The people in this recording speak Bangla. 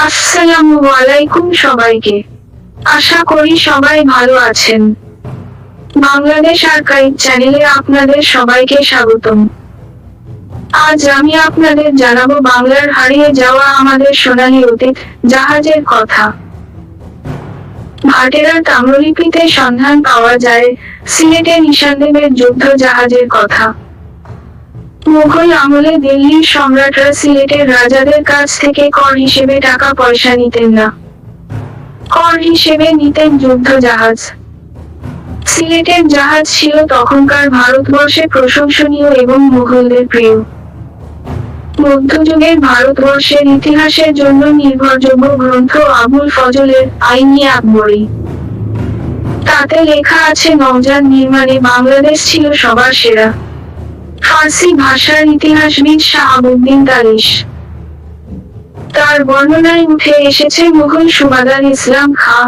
আসসালামু আলাইকুম সবাইকে। আশা করি সবাই ভালো আছেন। বাংলাদেশ আর্কাইভ চ্যানেলে আপনাদের সবাইকে স্বাগতম। আজ আমি আপনাদের জানাবো বাংলার হারিয়ে যাওয়া আমাদের সোনালী অতীত, জাহাজের কথা। ভাটেরার তাম্রলিপিতে সন্ধান পাওয়া যায় সিলেটে নিশানদেবের যুদ্ধ জাহাজের কথা। মুঘল আমলে দিল্লির সম্রাটরা সিলেটের রাজাদের কাছ থেকে কর হিসেবে টাকা পয়সা নিতেন না। কর হিসেবে নিতেন যুদ্ধ জাহাজ। সিলেটের জাহাজ ছিল তখনকার ভারতবর্ষে প্রশংসনীয় এবং মুঘলদের প্রিয়। মধ্যযুগের ভারতবর্ষের ইতিহাসের জন্য নির্ভরযোগ্য গ্রন্থ আবুল ফজলের আইনি আকবরী। তাতে লেখা আছে নৌযান নির্মাণে বাংলাদেশ ছিল সবার সেরা। ফার্সি ভাষার ইতিহাসবিদ শাহাবুদ্দিন তারিশ তার বর্ণনায় উঠে এসেছে মুঘল সুবাদার ইসলাম খাঁ